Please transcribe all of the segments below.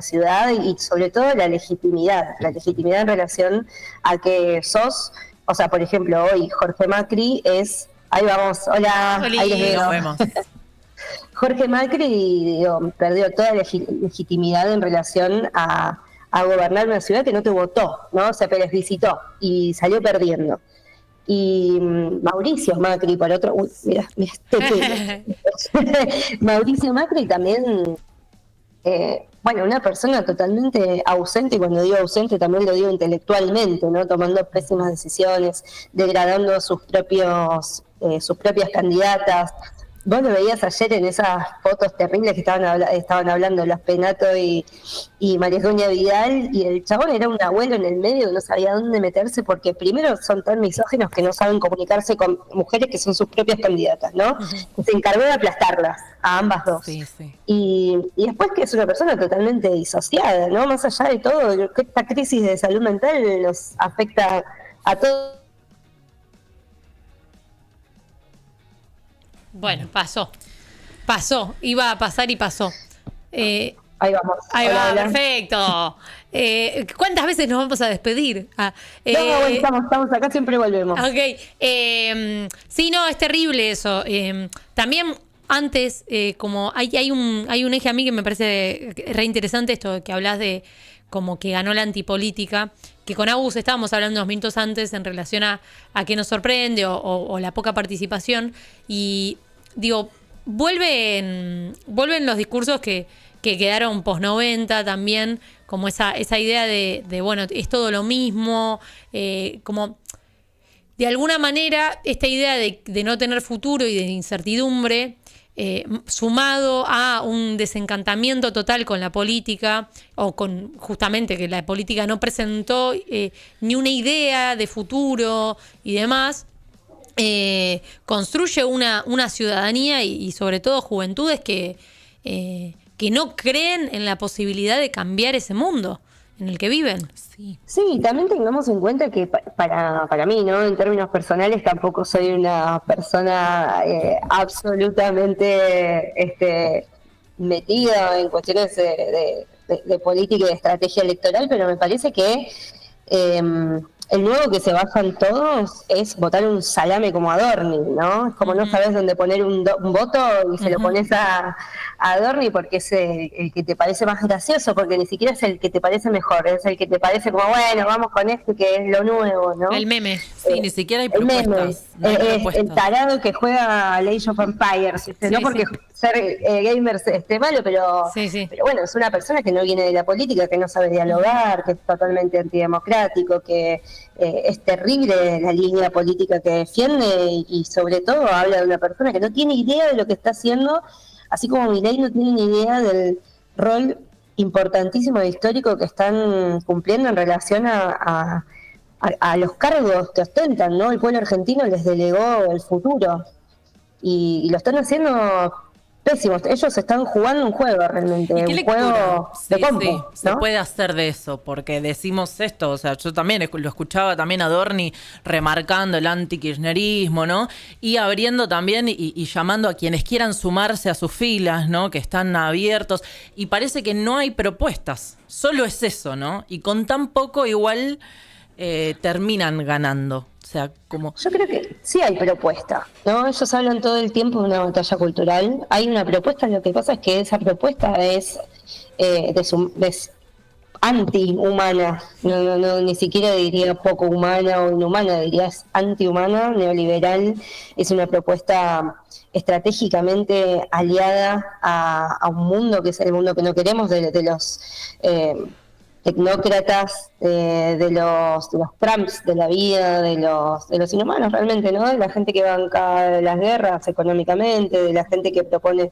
ciudad y sobre todo la legitimidad en relación a que sos, o sea, por ejemplo, hoy Jorge Macri es, ahí vamos, hola, Oli, ahí les veo. nos vemos. Jorge Macri, digo, perdió toda la legitimidad en relación a gobernar una ciudad que no te votó, ¿no? O sea, Pérez visitó y salió perdiendo. Y Mauricio Macri, por otro... Uy, mira este pelo. Mauricio Macri también, bueno, una persona totalmente ausente, y cuando digo ausente también lo digo intelectualmente, ¿no? Tomando pésimas decisiones, degradando sus propias candidatas. Vos lo veías ayer en esas fotos terribles que estaban hablando Las Penato y María Eugenia Vidal, y el chabón era un abuelo en el medio que no sabía dónde meterse, porque primero son tan misóginos que no saben comunicarse con mujeres que son sus propias candidatas, ¿no? Se encargó de aplastarlas, a ambas dos. Sí. Y después que es una persona totalmente disociada, ¿no? Más allá de todo, que esta crisis de salud mental nos afecta a todos. Bueno, pasó, iba a pasar y pasó. Ahí vamos. Ahí Hola, va, hola. perfecto. ¿Cuántas veces nos vamos a despedir? No, estamos acá, siempre volvemos. Ok. Sí, no, es terrible eso. También antes, como hay un eje a mí que me parece re interesante, esto que hablas de como que ganó la antipolítica, que con Agus estábamos hablando unos minutos antes en relación a qué nos sorprende o la poca participación. Y digo, vuelven los discursos que quedaron post-90 también, como esa idea de bueno, es todo lo mismo, como de alguna manera esta idea de no tener futuro y de incertidumbre, sumado a un desencantamiento total con la política, o con justamente que la política no presentó ni una idea de futuro y demás, construye una ciudadanía y sobre todo juventudes que no creen en la posibilidad de cambiar ese mundo en el que viven. Sí, también tengamos en cuenta que para mí, ¿no? En términos personales, tampoco soy una persona absolutamente metida en cuestiones de política y de estrategia electoral, pero me parece que el nuevo que se bajan todos es votar un salame como Adorni, ¿no? Es como no sabes dónde poner un voto y se lo pones a Adorni porque es el que te parece más gracioso, porque ni siquiera es el que te parece mejor, es el que te parece como, bueno, vamos con este que es lo nuevo, ¿no? El meme. Sí, ni siquiera hay propuestas. No hay propuestas. El tarado que juega Age of Empires, ¿viste? No porque ser gamer esté malo, pero bueno, es una persona que no viene de la política, que no sabe dialogar, que es totalmente antidemocrático, que es terrible la línea política que defiende y sobre todo habla de una persona que no tiene idea de lo que está haciendo, así como Milei no tiene ni idea del rol importantísimo e histórico que están cumpliendo en relación a los cargos que ostentan, ¿no? El pueblo argentino les delegó el futuro y lo están haciendo pésimos. Ellos están jugando un juego realmente, un juego de compu, sí, ¿no? se puede hacer de eso, porque decimos esto, o sea, yo también lo escuchaba también a Adorni remarcando el antikirchnerismo, ¿no? Y abriendo también y llamando a quienes quieran sumarse a sus filas, ¿no? Que están abiertos, y parece que no hay propuestas, solo es eso, ¿no? Y con tan poco igual terminan ganando. O sea, como... Yo creo que sí hay propuesta, ¿no? Ellos hablan todo el tiempo de una batalla cultural. Hay una propuesta, lo que pasa es que esa propuesta es anti-humana. No, ni siquiera diría poco humana o inhumana, diría es anti-humana, neoliberal. Es una propuesta estratégicamente aliada a un mundo que es el mundo que no queremos, de los... tecnócratas, de los Trumps de la vida, de los inhumanos realmente, ¿no? De la gente que banca las guerras económicamente, de la gente que propone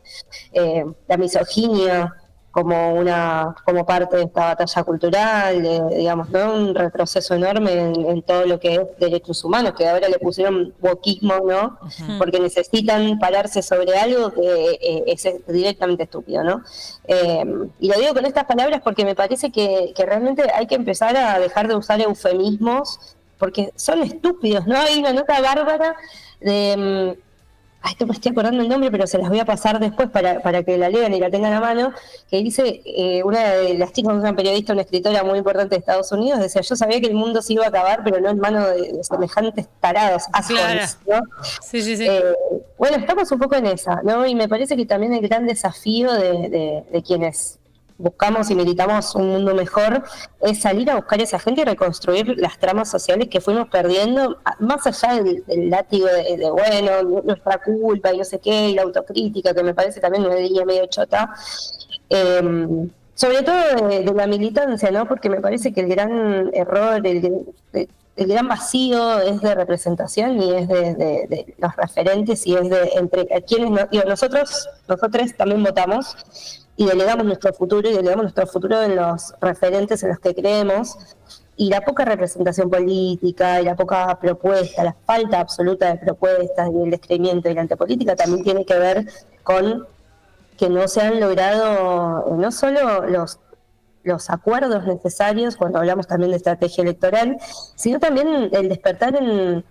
la misoginia como parte de esta batalla cultural, digamos, ¿no? Un retroceso enorme en todo lo que es derechos humanos, que ahora le pusieron wokismo, ¿no? Porque necesitan pararse sobre algo que es directamente estúpido, ¿no? Y lo digo con estas palabras porque me parece que realmente hay que empezar a dejar de usar eufemismos, porque son estúpidos, ¿no? Hay una nota bárbara de... esto me estoy acordando el nombre, pero se las voy a pasar después para que la lean y la tengan a mano, que dice, una de las chicas, una periodista, una escritora muy importante de Estados Unidos, decía, yo sabía que el mundo se iba a acabar, pero no en manos de semejantes tarados, Claro. assholes, ¿no? Sí, sí, sí. Bueno, estamos un poco en esa, ¿no? Y me parece que también el gran desafío de quienes buscamos y militamos un mundo mejor es salir a buscar a esa gente y reconstruir las tramas sociales que fuimos perdiendo, más allá del látigo de bueno, nuestra culpa y no sé qué, y la autocrítica, que me parece también una línea medio chota. Sobre todo de la militancia, ¿no? Porque me parece que el gran error, el gran vacío es de representación y es de los referentes y es de entre quienes nosotros también votamos y delegamos nuestro futuro en los referentes en los que creemos, y la poca representación política y la poca propuesta, la falta absoluta de propuestas y el descreimiento y la antipolítica también tiene que ver con que no se han logrado no solo los acuerdos necesarios cuando hablamos también de estrategia electoral, sino también el despertar en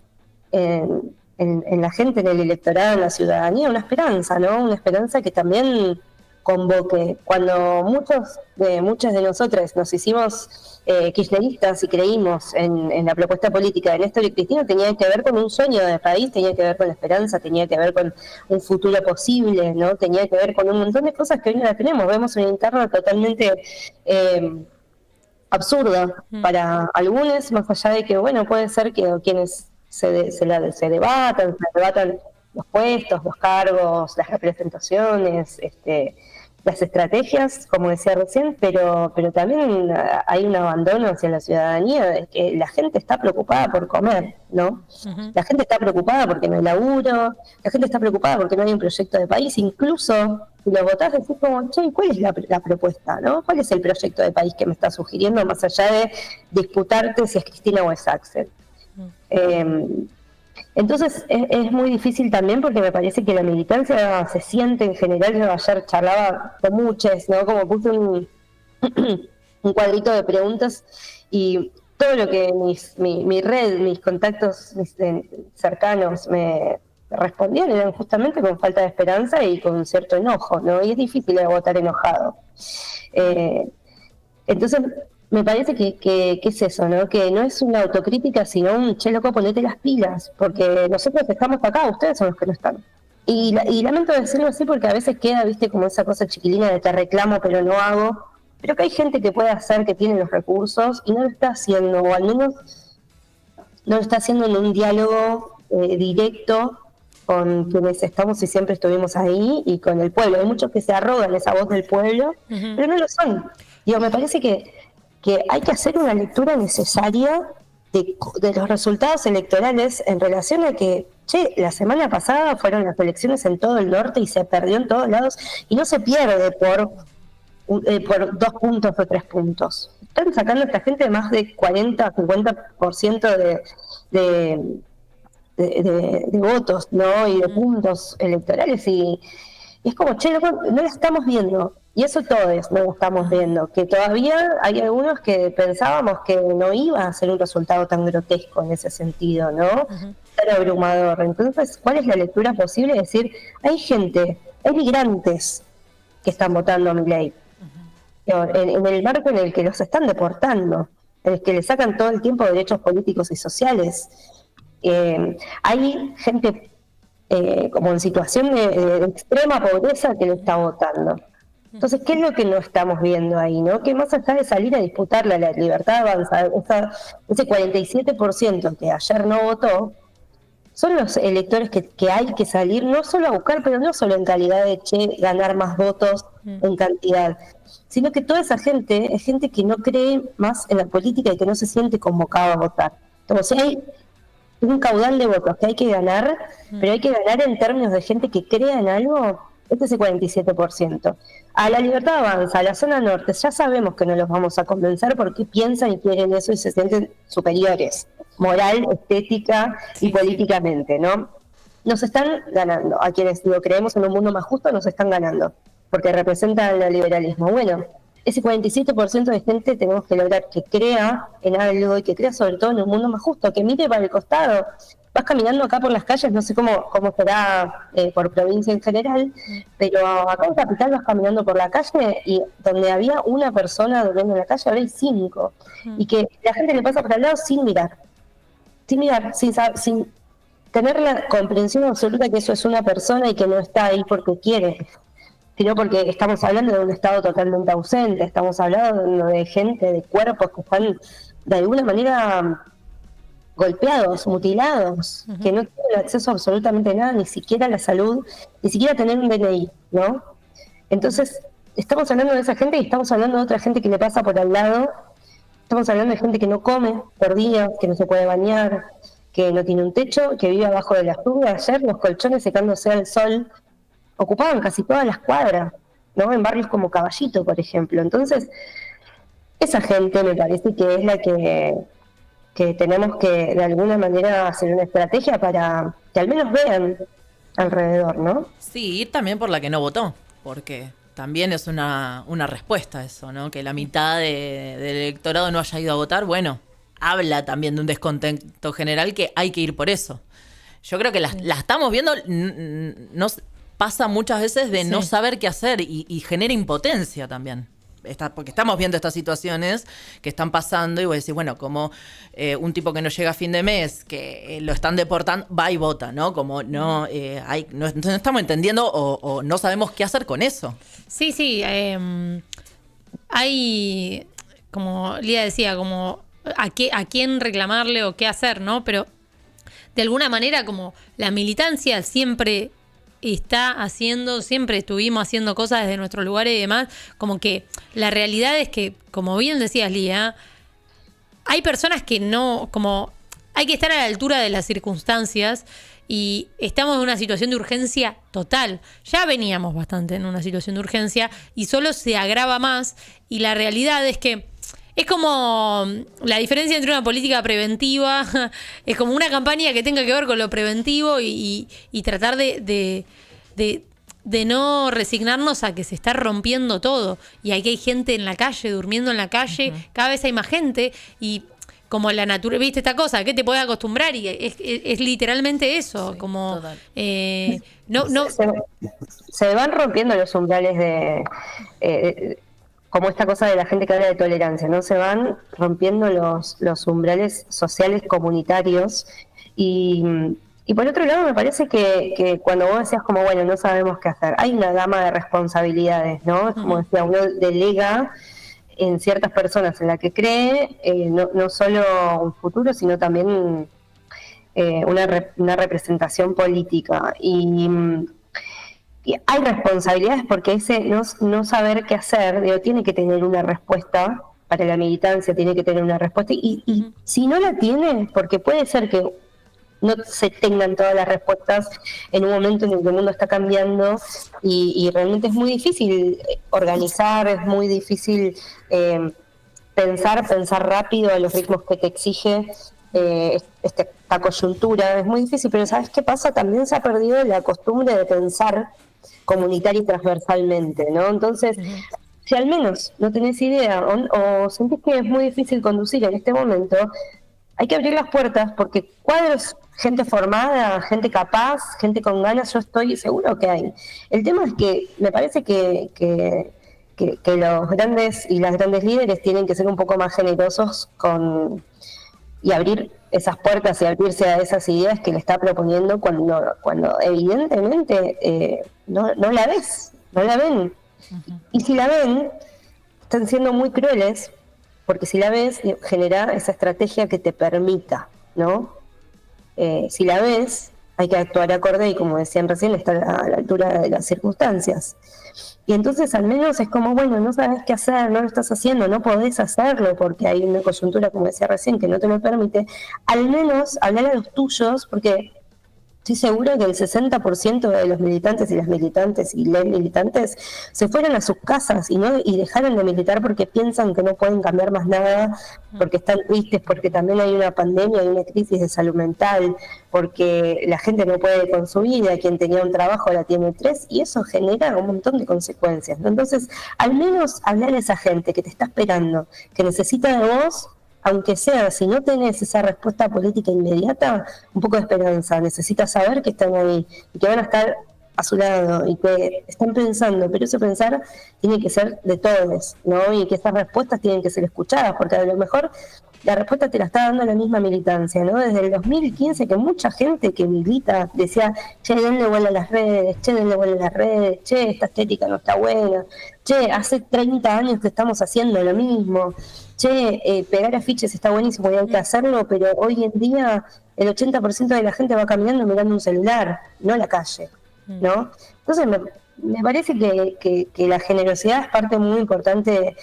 la gente, en el electorado, en la ciudadanía, una esperanza, ¿no? Una esperanza que también convoque. Cuando muchas de nosotras nos hicimos kirchneristas y creímos en la propuesta política de Néstor y Cristina, tenía que ver con un sueño de país, tenía que ver con la esperanza, tenía que ver con un futuro posible, ¿no? Tenía que ver con un montón de cosas que hoy no la tenemos. Vemos una interna totalmente absurda para algunos, más allá de que, bueno, puede ser que quienes se debatan los puestos, los cargos, las representaciones, las estrategias, como decía recién, pero también hay un abandono hacia la ciudadanía, es que la gente está preocupada por comer, ¿no? Uh-huh. La gente está preocupada porque no hay laburo, la gente está preocupada porque no hay un proyecto de país, incluso si lo votás decís como, che, ¿cuál es la propuesta, no? ¿Cuál es el proyecto de país que me está sugiriendo, más allá de disputarte si es Cristina o es Axel? Uh-huh. Entonces es muy difícil también porque me parece que la militancia se siente en general. Yo ayer charlaba con muchos, ¿no? Como puse un cuadrito de preguntas y todo lo que mi red, mis contactos cercanos me respondían eran justamente con falta de esperanza y con cierto enojo, ¿no? Y es difícil votar enojado. Entonces me parece que es eso, ¿no? Que no es una autocrítica, sino un che, loco, ponete las pilas, porque nosotros estamos acá, ustedes son los que no están. Y lamento decirlo así porque a veces queda, viste, como esa cosa chiquilina de te reclamo pero no hago, pero que hay gente que puede hacer, que tiene los recursos y no lo está haciendo, o al menos no lo está haciendo en un diálogo directo con quienes estamos y siempre estuvimos ahí y con el pueblo. Hay muchos que se arrogan esa voz del pueblo, uh-huh, pero no lo son. Digo, me parece que hay que hacer una lectura necesaria de los resultados electorales en relación a que, che, la semana pasada fueron las elecciones en todo el norte y se perdió en todos lados, y no se pierde por 2 puntos o 3 puntos. Están sacando a esta gente más de 40-50% de votos, ¿no? Y de puntos electorales, y es como, che, no la estamos viendo. Y eso todos no lo estamos viendo, que todavía hay algunos que pensábamos que no iba a ser un resultado tan grotesco en ese sentido, ¿no? Uh-huh. Tan abrumador. Entonces, ¿cuál es la lectura posible? Es decir, hay migrantes que están votando a Milei, uh-huh, en el marco en el que los están deportando, en el que les sacan todo el tiempo derechos políticos y sociales. Hay gente como en situación de extrema pobreza que lo está votando. Entonces, ¿qué es lo que no estamos viendo ahí, no? Que más allá de salir a disputar la libertad avanza, ese 47% que ayer no votó, son los electores que hay que salir no solo a buscar, pero no solo en calidad de ganar más votos en cantidad, sino que toda esa gente es gente que no cree más en la política y que no se siente convocado a votar. Entonces, hay un caudal de votos que hay que ganar, pero hay que ganar en términos de gente que crea en algo. Este es el 47%. A la libertad avanza, a la zona norte, ya sabemos que no los vamos a convencer porque piensan y quieren eso y se sienten superiores, moral, estética y políticamente, ¿no? Nos están ganando. A quienes creemos en un mundo más justo, nos están ganando, porque representan el liberalismo. Bueno, ese 47% de gente tenemos que lograr que crea en algo y que crea sobre todo en un mundo más justo, que mire para el costado, vas caminando acá por las calles, no sé cómo será por provincia en general, pero acá en Capital vas caminando por la calle y donde había una persona durmiendo en la calle, ahora hay 5. Y que la gente le pasa por al lado sin mirar, sin tener la comprensión absoluta que eso es una persona y que no está ahí porque quiere, sino porque estamos hablando de un estado totalmente ausente, estamos hablando de gente, de cuerpos que están de alguna manera golpeados, mutilados, que no tienen acceso a absolutamente nada, ni siquiera a la salud, ni siquiera tener un DNI, ¿no? Entonces, estamos hablando de esa gente y estamos hablando de otra gente que le pasa por al lado, estamos hablando de gente que no come por días, que no se puede bañar, que no tiene un techo, que vive abajo de las nubes. Ayer los colchones secándose al sol ocupaban casi todas las cuadras, ¿no? En barrios como Caballito, por ejemplo. Entonces, esa gente me parece que es la que tenemos que de alguna manera hacer una estrategia para que al menos vean alrededor, ¿no? Sí, ir también por la que no votó, porque también es una respuesta a eso, ¿no? Que la mitad del electorado no haya ido a votar, bueno, habla también de un descontento general que hay que ir por eso. Yo creo que la estamos viendo, nos pasa muchas veces de no saber qué hacer y genera impotencia también. Porque estamos viendo estas situaciones que están pasando y vos decís, bueno, como un tipo que no llega a fin de mes, que lo están deportando, va y vota, ¿no? Como no estamos entendiendo o no sabemos qué hacer con eso. Sí, hay, como Lía decía, como a quién reclamarle o qué hacer, ¿no? Pero de alguna manera como la militancia siempre siempre estuvimos haciendo cosas desde nuestros lugares y demás, como que la realidad es que, como bien decías, Lía, hay personas que no, como hay que estar a la altura de las circunstancias y estamos en una situación de urgencia total. Ya veníamos bastante en una situación de urgencia y solo se agrava más, y la realidad es que es como la diferencia entre una política preventiva, es como una campaña que tenga que ver con lo preventivo y tratar de no resignarnos a que se está rompiendo todo. Y aquí hay gente en la calle, durmiendo en la calle, cada vez hay más gente y como la naturaleza, ¿viste esta cosa? ¿Qué te puedes acostumbrar? Y es literalmente eso, sí, como se van rompiendo los umbrales de como esta cosa de la gente que habla de tolerancia, ¿no? Se van rompiendo los umbrales sociales comunitarios y por otro lado me parece que cuando vos decías como, bueno, no sabemos qué hacer, hay una gama de responsabilidades, ¿no? Es como decía, uno delega en ciertas personas en la que cree, no solo un futuro, sino también una representación política. Y hay responsabilidades porque ese no saber qué hacer, tiene que tener una respuesta para la militancia, tiene que tener una respuesta. Y si no la tiene, porque puede ser que no se tengan todas las respuestas en un momento en el que el mundo está cambiando y realmente es muy difícil organizar, es muy difícil pensar rápido a los ritmos que te exige esta coyuntura, es muy difícil, pero ¿sabes qué pasa? También se ha perdido la costumbre de pensar comunitaria y transversalmente, ¿no? Entonces, si al menos no tenés idea o sentís que es muy difícil conducir en este momento, hay que abrir las puertas porque cuadros, gente formada, gente capaz, gente con ganas, yo estoy seguro que hay. El tema es que me parece que los grandes y las grandes líderes tienen que ser un poco más generosos y abrir esas puertas y abrirse a esas ideas que le está proponiendo cuando evidentemente no la ves, no la ven. Y si la ven, están siendo muy crueles, porque si la ves, genera esa estrategia que te permita, ¿no? Si la ves, hay que actuar acorde y, como decían recién, estar a la altura de las circunstancias. Y entonces al menos es como, bueno, no sabes qué hacer, no lo estás haciendo, no podés hacerlo porque hay una coyuntura, como decía recién, que no te lo permite. Al menos hablar a los tuyos, porque estoy segura que el 60% de los militantes y las militantes y les militantes se fueron a sus casas y dejaron de militar porque piensan que no pueden cambiar más nada, porque están tristes, porque también hay una pandemia, hay una crisis de salud mental, porque la gente no puede con su vida, quien tenía un trabajo la tiene 3, y eso genera un montón de consecuencias, ¿no? Entonces, al menos hablar a esa gente que te está esperando, que necesita de vos, aunque sea, si no tenés esa respuesta política inmediata, un poco de esperanza. Necesitas saber que están ahí y que van a estar a su lado y que están pensando, pero ese pensar tiene que ser de todos, ¿no? Y que esas respuestas tienen que ser escuchadas, porque a lo mejor la respuesta te la está dando la misma militancia, ¿no? Desde el 2015 que mucha gente que milita decía, che, denle vuelo a las redes, che, denle vuelo a las redes, che, esta estética no está buena, che, hace 30 años que estamos haciendo lo mismo, che, pegar afiches está buenísimo y hay que hacerlo, pero hoy en día el 80% de la gente va caminando mirando un celular, no la calle, ¿no? Entonces me parece que la generosidad es parte muy importante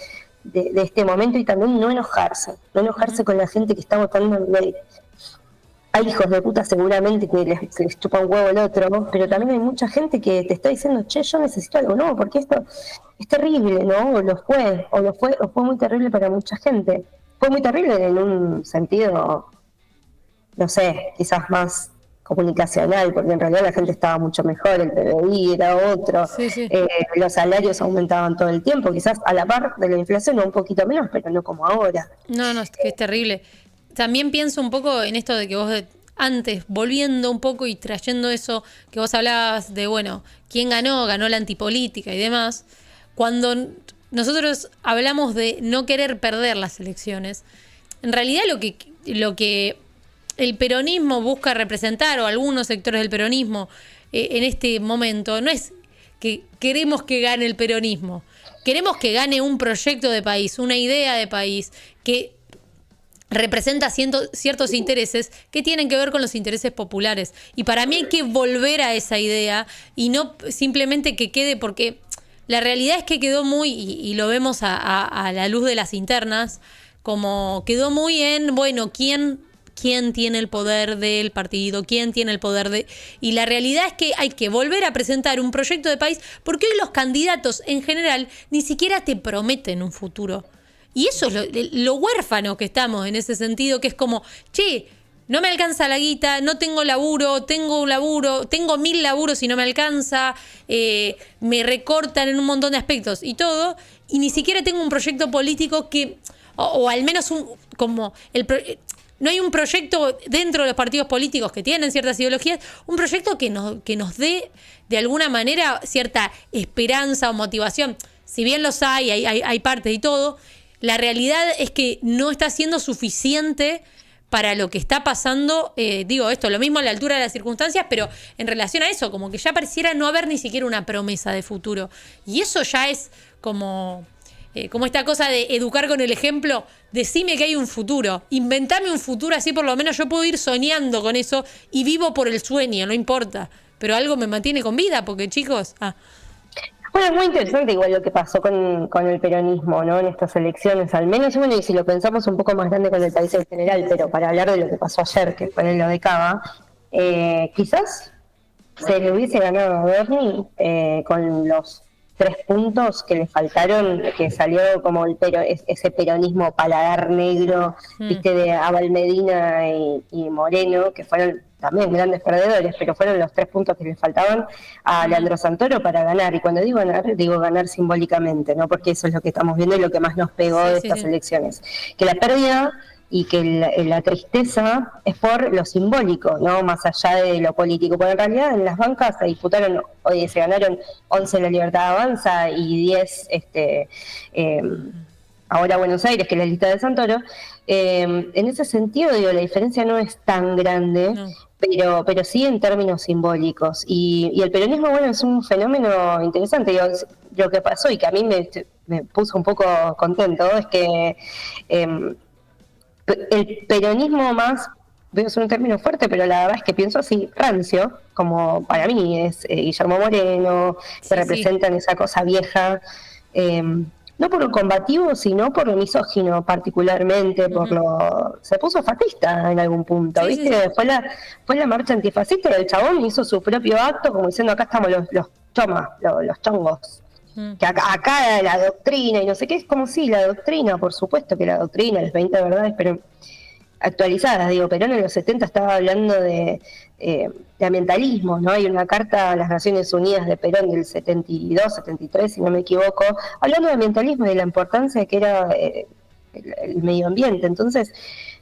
de este momento, y también no enojarse con la gente que está votando. Hay hijos de puta seguramente que les chupa un huevo el otro, ¿no? Pero también hay mucha gente que te está diciendo, che, yo necesito algo nuevo, porque esto es terrible, ¿no? O fue muy terrible para mucha gente. Fue muy terrible en un sentido, no sé, quizás más comunicacional, porque en realidad la gente estaba mucho mejor, el PBI era otro, Sí. Los salarios aumentaban todo el tiempo, quizás a la par de la inflación o un poquito menos, pero no como ahora. No, es que es terrible. También pienso un poco en esto de que vos antes, volviendo un poco y trayendo eso que vos hablabas de, bueno, ¿quién ganó? Ganó la antipolítica y demás. Cuando nosotros hablamos de no querer perder las elecciones, en realidad lo que el peronismo busca representar, o algunos sectores del peronismo en este momento, no es que queremos que gane el peronismo, queremos que gane un proyecto de país, una idea de país que representa ciertos intereses que tienen que ver con los intereses populares. Y para mí hay que volver a esa idea y no simplemente que quede, porque la realidad es que quedó muy, y lo vemos a la luz de las internas, como quedó muy en, bueno, ¿quién tiene el poder del partido? ¿Quién tiene el poder de...? Y la realidad es que hay que volver a presentar un proyecto de país, porque hoy los candidatos en general ni siquiera te prometen un futuro. Y eso es lo huérfano que estamos en ese sentido, que es como, che, no me alcanza la guita, no tengo laburo, tengo 1000 laburos y no me alcanza, me recortan en un montón de aspectos y todo, y ni siquiera tengo un proyecto político que, o al menos no hay un proyecto dentro de los partidos políticos que tienen ciertas ideologías, un proyecto que nos dé de alguna manera cierta esperanza o motivación. Si bien los hay partes y todo, la realidad es que no está siendo suficiente para lo que está pasando. Digo esto, lo mismo a la altura de las circunstancias, pero en relación a eso, como que ya pareciera no haber ni siquiera una promesa de futuro. Y eso ya es como esta cosa de educar con el ejemplo. Decime que hay un futuro, inventame un futuro, así por lo menos yo puedo ir soñando con eso y vivo por el sueño, no importa, pero algo me mantiene con vida, porque chicos... Bueno, es muy interesante igual lo que pasó con el peronismo, ¿no? En estas elecciones, al menos, bueno, y si lo pensamos un poco más grande con el país en general, pero para hablar de lo que pasó ayer, que fue en lo de Cava, quizás se le hubiese ganado a Bernie con los 3 puntos que le faltaron, que salió como ese peronismo paladar negro, viste, de Abel Medina y Moreno, que fueron también grandes perdedores, pero fueron los 3 puntos que le faltaban a Leandro Santoro para ganar. Y cuando digo ganar simbólicamente, ¿no? Porque eso es lo que estamos viendo y lo que más nos pegó de estas elecciones. Que la pérdida y que la tristeza es por lo simbólico, ¿no? Más allá de lo político. Porque en realidad en las bancas se ganaron 11 La Libertad Avanza y 10 ahora Buenos Aires, que es la lista de Santoro. En ese sentido, digo, la diferencia no es tan grande, pero sí en términos simbólicos. Y el peronismo, bueno, es un fenómeno interesante. Digo, lo que pasó y que a mí me puso un poco contento es que el peronismo más, veo es un término fuerte, pero la verdad es que pienso así, rancio, como para mí es Guillermo Moreno, que representan esa cosa vieja, no por lo combativo, sino por lo misógino particularmente, se puso fascista en algún punto, ¿viste? Sí. Fue la marcha antifascista y el chabón hizo su propio acto como diciendo acá estamos los chongos. Que acá la doctrina y no sé qué, es como si la doctrina, por supuesto que la doctrina, las 20 verdades, pero actualizadas, digo, Perón en los 70 estaba hablando de ambientalismo, ¿no? Hay una carta a las Naciones Unidas de Perón del 72, 73, si no me equivoco, hablando de ambientalismo y de la importancia que era el medio ambiente. Entonces,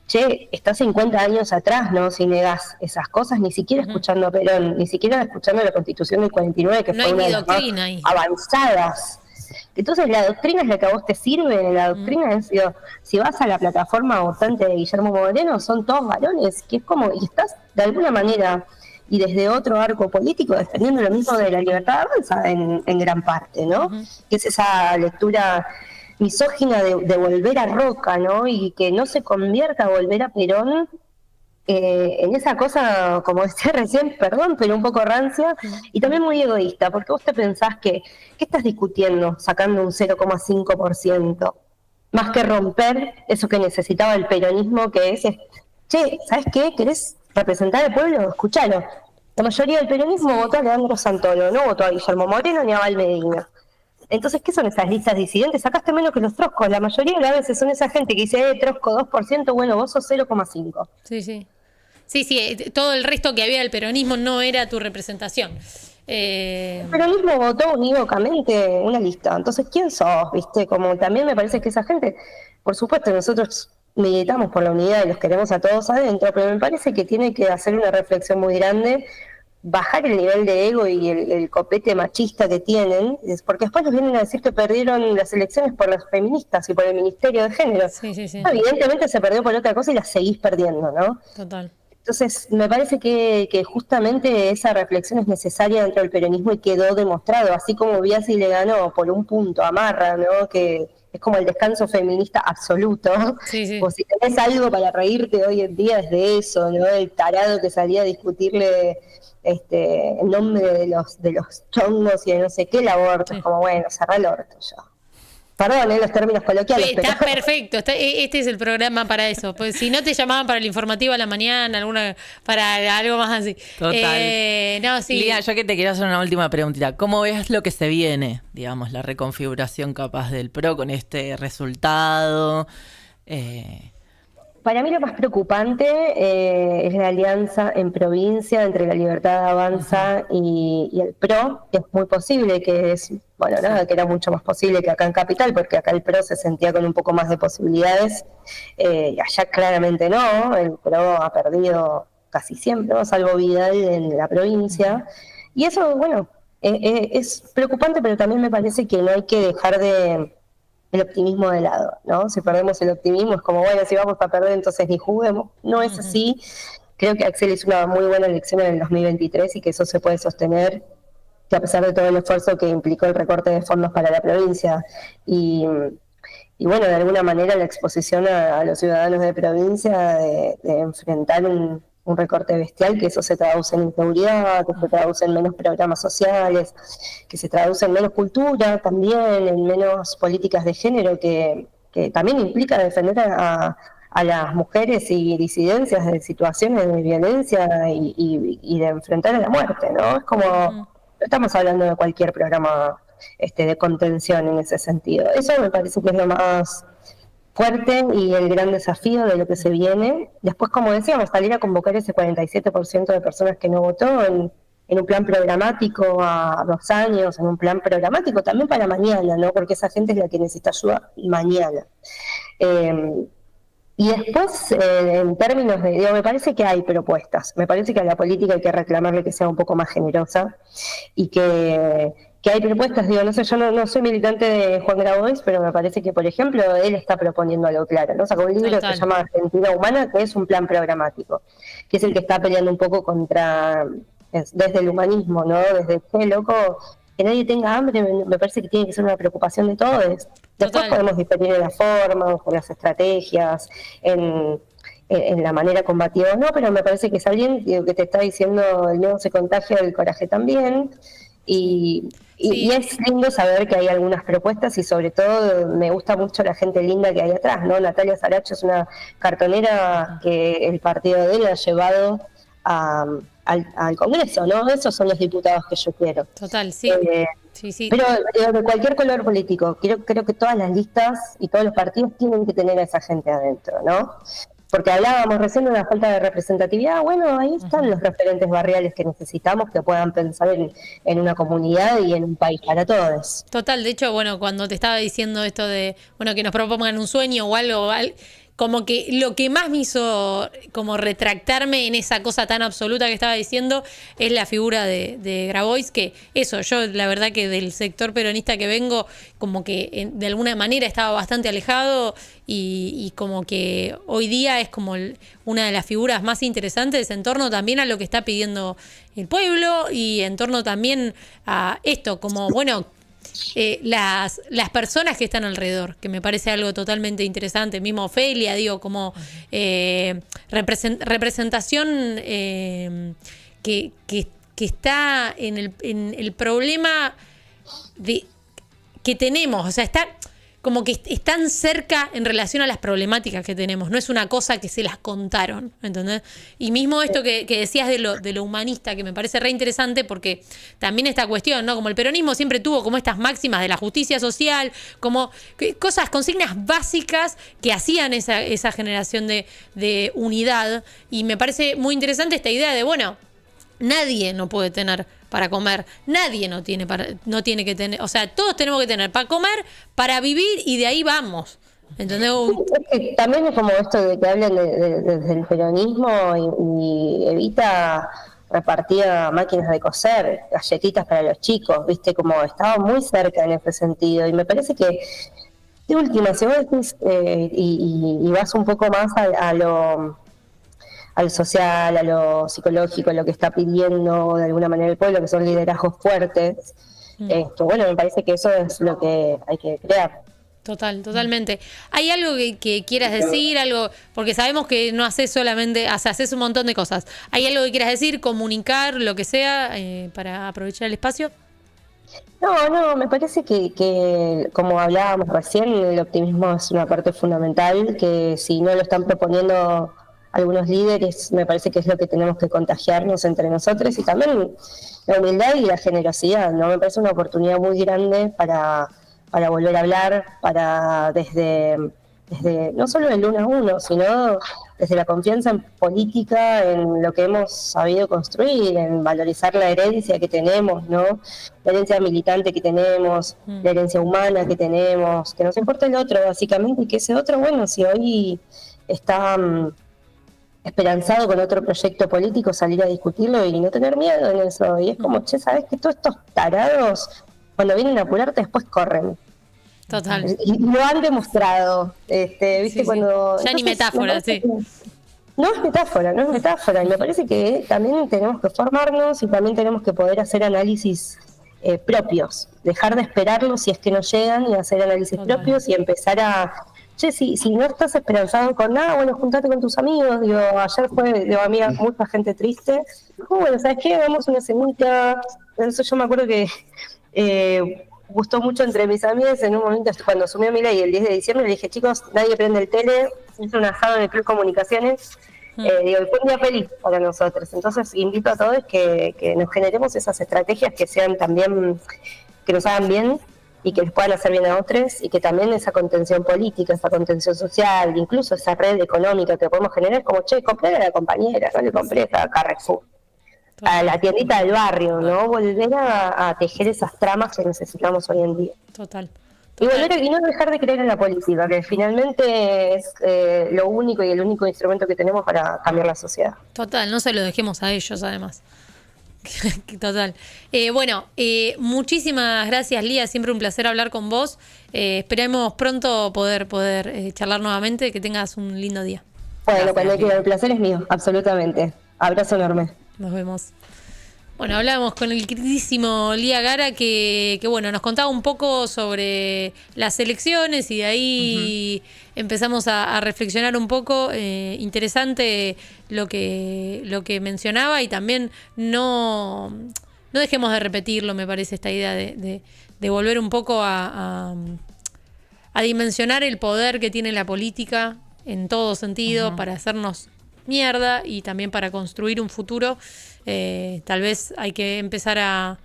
che, estás 50 años atrás, ¿no? Si negás esas cosas, ni siquiera escuchando a Perón, ni siquiera escuchando la Constitución del 49, que No fue hay una ni de las más doctrina ahí. avanzadas. Entonces, la doctrina es la que a vos te sirve. La doctrina es, digo, si vas a la plataforma votante de Guillermo Moreno, son todos varones, que es como, y estás de alguna manera, y desde otro arco político, defendiendo lo mismo de la libertad avanza en gran parte, ¿no? Que es esa lectura misógina de volver a Roca, ¿no? Y que no se convierta a volver a Perón en esa cosa, como decía recién, perdón, pero un poco rancia y también muy egoísta, porque vos te pensás que, ¿qué estás discutiendo sacando un 0,5%? Más que romper eso que necesitaba el peronismo, que es, che, ¿sabes qué? ¿Querés representar al pueblo? Escuchalo. La mayoría del peronismo votó a Leandro Santoro, no votó a Guillermo Moreno ni a Valmedina. Entonces, ¿qué son esas listas disidentes? Sacaste menos que los troscos. La mayoría de las veces son esa gente que dice, trosco 2%, bueno, vos sos 0,5%. Sí, sí. Sí, todo el resto que había del peronismo no era tu representación. El peronismo votó unívocamente una lista. Entonces, ¿quién sos? ¿Viste? Como también me parece que esa gente, por supuesto, nosotros militamos por la unidad y los queremos a todos adentro, pero me parece que tiene que hacer una reflexión muy grande, bajar el nivel de ego y el copete machista que tienen, porque después nos vienen a decir que perdieron las elecciones por las feministas y por el Ministerio de Género. Sí. Evidentemente se perdió por otra cosa y las seguís perdiendo, ¿no? Total. Entonces, me parece que justamente esa reflexión es necesaria dentro del peronismo y quedó demostrado, así como Biasi le ganó por un punto a Marra, ¿no? Que es como el descanso feminista absoluto. Sí. O si tenés algo para reírte hoy en día es de eso, ¿no? El tarado que salía a discutirle en nombre de los chongos y de no sé qué, el aborto. Es como, bueno, cerrá el orto ya. Perdón, los términos coloquiales. Está perfecto, este es el programa para eso. Pues si no te llamaban para el informativo a la mañana, para algo más así. Total. No, sí. Lía, yo que te quiero hacer una última preguntita. ¿Cómo ves lo que se viene, digamos, la reconfiguración capaz del PRO con este resultado? Para mí lo más preocupante es la alianza en provincia entre la Libertad Avanza y el PRO. Es muy posible que que era mucho más posible que acá en Capital, porque acá el PRO se sentía con un poco más de posibilidades. Y allá claramente no, el PRO ha perdido casi siempre, ¿no? Salvo Vidal en la provincia. Y eso, es preocupante, pero también me parece que no hay que dejar el optimismo de lado, ¿no? Si perdemos el optimismo es como, bueno, si vamos a perder entonces ni juguemos. No es así. Creo que Axel hizo una muy buena elección en el 2023 y que eso se puede sostener, que a pesar de todo el esfuerzo que implicó el recorte de fondos para la provincia y bueno, de alguna manera la exposición a los ciudadanos de provincia de enfrentar un recorte bestial, que eso se traduce en inseguridad, que se traduce en menos programas sociales, que se traduce en menos cultura también, en menos políticas de género, que también implica defender a las mujeres y disidencias de situaciones de violencia y de enfrentar a la muerte, ¿no? Es como, no estamos hablando de cualquier programa de contención en ese sentido. Eso me parece que es lo más fuerte y el gran desafío de lo que se viene. Después, como decíamos, salir a convocar ese 47% de personas que no votó en un plan programático a 2 años, en un plan programático también para mañana, ¿no? Porque esa gente es la que necesita ayuda mañana. Y después, en términos de, me parece que hay propuestas, me parece que a la política hay que reclamarle que sea un poco más generosa y que hay propuestas, no sé, yo no soy militante de Juan Grabois, pero me parece que, por ejemplo, él está proponiendo algo claro, ¿no? Sacó un libro que se llama Argentina Humana, que es un plan programático, que es el que está peleando un poco desde el humanismo, ¿no? Desde, loco, que nadie tenga hambre, me parece que tiene que ser una preocupación de todos. Después podemos diferir en las formas, en las estrategias, en la manera combativa, no, pero me parece que es alguien que te está diciendo el miedo se contagia, el coraje también. Y es lindo saber que hay algunas propuestas y sobre todo me gusta mucho la gente linda que hay atrás, ¿no? Natalia Saracho es una cartonera que el partido de él ha llevado al Congreso, ¿no? Esos son los diputados que yo quiero. Total, sí. Sí. Pero de cualquier color político, creo que todas las listas y todos los partidos tienen que tener a esa gente adentro, ¿no? Porque hablábamos recién de una falta de representatividad. Bueno, ahí están los referentes barriales que necesitamos, que puedan pensar en una comunidad y en un país para todos. Total, de hecho, bueno, cuando te estaba diciendo esto de, bueno, que nos propongan un sueño o algo, como que lo que más me hizo como retractarme en esa cosa tan absoluta que estaba diciendo es la figura de Grabois, que eso, yo la verdad que del sector peronista que vengo, como que de alguna manera estaba bastante alejado y como que hoy día es como una de las figuras más interesantes en torno también a lo que está pidiendo el pueblo y en torno también a esto, como bueno, las personas que están alrededor, que me parece algo totalmente interesante, mismo Ofelia, digo, como representación que está en el problema que tenemos, o sea, está como que están cerca en relación a las problemáticas que tenemos, no es una cosa que se las contaron, ¿entendés? Y mismo esto que decías de lo humanista, que me parece re interesante, porque también esta cuestión, ¿no? Como el peronismo siempre tuvo como estas máximas de la justicia social, como cosas, consignas básicas que hacían esa generación de unidad, y me parece muy interesante esta idea de, bueno, nadie no puede tener para comer, nadie no tiene que tener, o sea, todos tenemos que tener para comer, para vivir y de ahí vamos. ¿Entendés? Es que también es como esto de que hablan desde el peronismo y Evita repartía máquinas de coser, galletitas para los chicos, viste, como estaba muy cerca en ese sentido, y me parece que de última, si vos decís, y vas un poco más al social, a lo psicológico, lo que está pidiendo de alguna manera el pueblo, que son liderazgos fuertes. Bueno, me parece que eso es lo que hay que crear. Totalmente. ¿Hay algo que quieras decir? Algo, porque sabemos que no haces solamente, haces un montón de cosas. ¿Hay algo que quieras decir, comunicar, lo que sea, para aprovechar el espacio? No, me parece que como hablábamos recién, el optimismo es una parte fundamental, que si no lo están proponiendo algunos líderes, me parece que es lo que tenemos que contagiarnos entre nosotros, y también la humildad y la generosidad, ¿no? Me parece una oportunidad muy grande para volver a hablar, para desde no solo el 1 a 1, sino desde la confianza en política, en lo que hemos sabido construir, en valorizar la herencia que tenemos, ¿no? La herencia militante que tenemos, la herencia humana que tenemos, que nos importa el otro básicamente, y que ese otro, bueno, si hoy está esperanzado con otro proyecto político, salir a discutirlo y no tener miedo en eso. Y es como, ¿sabes que todos estos tarados, cuando vienen a apurarte, después corren? Total. Y lo han demostrado, ¿viste? Sí. Cuando ya ni metáfora, sí. No es metáfora. Y me parece que también tenemos que formarnos y también tenemos que poder hacer análisis propios, dejar de esperarlos si es que no llegan, y hacer análisis propios y empezar a... Che, si no estás esperanzado con nada, bueno, juntate con tus amigos. Digo, ayer fue, amiga, mucha gente triste. Bueno, ¿sabes qué? Hagamos una cenita. Eso yo me acuerdo que gustó mucho entre mis amigas en un momento, cuando asumió Milei el 10 de diciembre, le dije, chicos, nadie prende el tele, hice un asado en el Club Comunicaciones. Digo, fue un día feliz para nosotros. Entonces invito a todos que nos generemos esas estrategias que sean también, que nos hagan bien y que les puedan hacer bien a otros, y que también esa contención política, esa contención social, incluso esa red económica que podemos generar, como, che, compré a la compañera, no le compré a Carrefour, a la tiendita del barrio, ¿no? Volver a tejer esas tramas que necesitamos hoy en día. Total. Y no dejar de creer en la política, que finalmente es lo único y el único instrumento que tenemos para cambiar la sociedad. Total, no se lo dejemos a ellos, además. Total. Muchísimas gracias, Lía. Siempre un placer hablar con vos. Esperemos pronto poder charlar nuevamente. Que tengas un lindo día. Bueno, cuando quiera, el placer es mío, absolutamente. Abrazo enorme. Nos vemos. Bueno, hablábamos con el queridísimo Lía Gara, que bueno, nos contaba un poco sobre las elecciones y de ahí empezamos a reflexionar un poco. Interesante lo que mencionaba, y también no dejemos de repetirlo, me parece, esta idea de volver un poco a dimensionar el poder que tiene la política en todo sentido, para hacernos mierda y también para construir un futuro. Tal vez hay que empezar a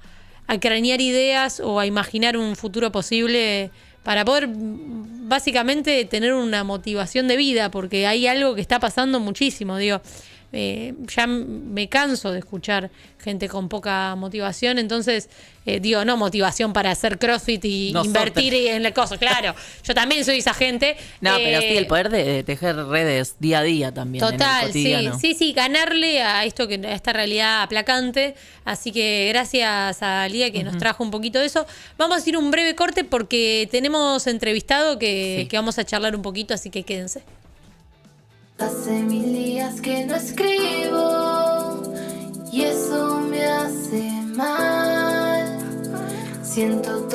cranear ideas o a imaginar un futuro posible para poder básicamente tener una motivación de vida, porque hay algo que está pasando muchísimo, digo. Ya me canso de escuchar gente con poca motivación, entonces digo, no motivación para hacer CrossFit y invertir en la cosa, claro, yo también soy esa gente. No, pero sí, el poder de tejer redes día a día también. Total, en el cotidiano. sí, ganarle a esta realidad aplacante, así que gracias a Lía que nos trajo un poquito de eso. Vamos a ir un breve corte porque tenemos entrevistado que vamos a charlar un poquito, así que quédense. Hace 1000 días que no escribo y eso me hace mal. Siento todo.